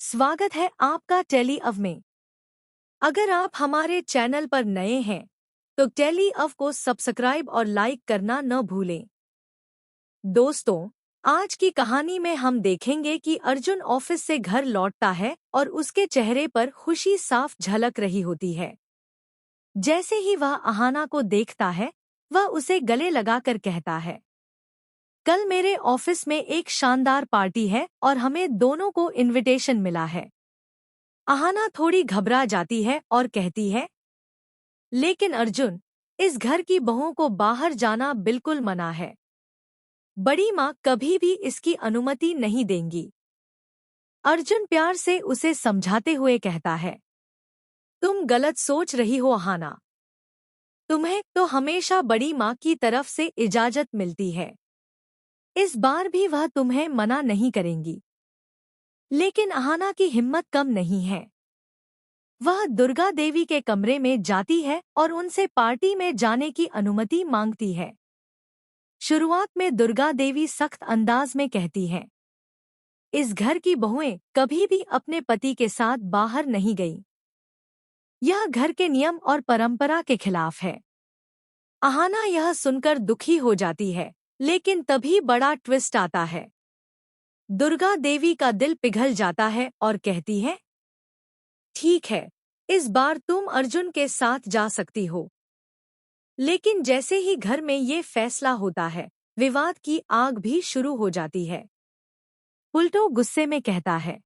स्वागत है आपका टेली अव में। अगर आप हमारे चैनल पर नए हैं तो टेली अव को सब्सक्राइब और लाइक करना न भूलें। दोस्तों, आज की कहानी में हम देखेंगे कि अर्जुन ऑफिस से घर लौटता है और उसके चेहरे पर खुशी साफ झलक रही होती है। जैसे ही वह अहाना को देखता है, वह उसे गले लगाकर कहता है, कल मेरे ऑफिस में एक शानदार पार्टी है और हमें दोनों को इनविटेशन मिला है। अहाना थोड़ी घबरा जाती है और कहती है, लेकिन अर्जुन, इस घर की बहुओं को बाहर जाना बिल्कुल मना है। बड़ी माँ कभी भी इसकी अनुमति नहीं देंगी। अर्जुन प्यार से उसे समझाते हुए कहता है, तुम गलत सोच रही हो अहाना। तुम्हें तो हमेशा बड़ी माँ की तरफ से इजाजत मिलती है। इस बार भी वह तुम्हें मना नहीं करेंगी। लेकिन अहाना की हिम्मत कम नहीं है। वह दुर्गा देवी के कमरे में जाती है और उनसे पार्टी में जाने की अनुमति मांगती है। शुरुआत में दुर्गा देवी सख्त अंदाज में कहती हैं, इस घर की बहुएं कभी भी अपने पति के साथ बाहर नहीं गईं। यह घर के नियम और परंपरा के खिलाफ है। अहाना यह सुनकर दुखी हो जाती है, लेकिन तभी बड़ा ट्विस्ट आता है। दुर्गा देवी का दिल पिघल जाता है और कहती है, ठीक है, इस बार तुम अर्जुन के साथ जा सकती हो। लेकिन जैसे ही घर में ये फैसला होता है, विवाद की आग भी शुरू हो जाती है। पुल्टो गुस्से में कहता है,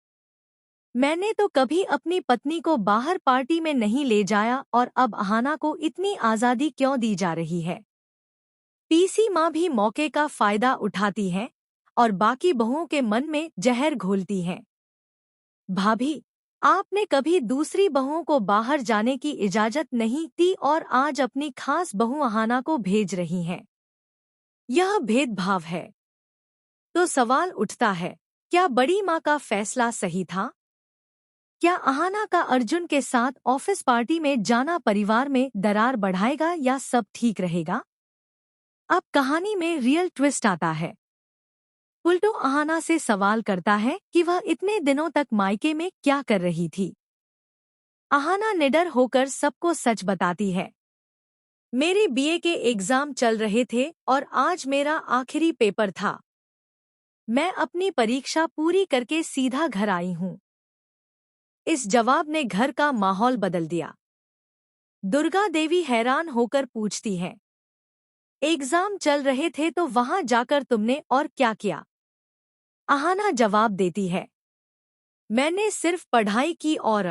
मैंने तो कभी अपनी पत्नी को बाहर पार्टी में नहीं ले जाया और अब अहाना को इतनी आज़ादी क्यों दी जा रही है। पीसी माँ भी मौके का फायदा उठाती हैं और बाकी बहुओं के मन में जहर घोलती हैं। भाभी, आपने कभी दूसरी बहुओं को बाहर जाने की इजाजत नहीं दी और आज अपनी खास बहू अहाना को भेज रही हैं। यह भेदभाव है। तो सवाल उठता है, क्या बड़ी माँ का फैसला सही था? क्या अहाना का अर्जुन के साथ ऑफिस पार्टी में जाना परिवार में दरार बढ़ाएगा या सब ठीक रहेगा? अब कहानी में रियल ट्विस्ट आता है। पुल्टो अहाना से सवाल करता है कि वह इतने दिनों तक मायके में क्या कर रही थी। अहाना निडर होकर सबको सच बताती है, मेरे बीए के एग्जाम चल रहे थे और आज मेरा आखिरी पेपर था। मैं अपनी परीक्षा पूरी करके सीधा घर आई हूँ। इस जवाब ने घर का माहौल बदल दिया। दुर्गा देवी हैरान होकर पूछती है, एग्जाम चल रहे थे तो वहां जाकर तुमने और क्या किया? अहाना जवाब देती है, मैंने सिर्फ पढ़ाई की और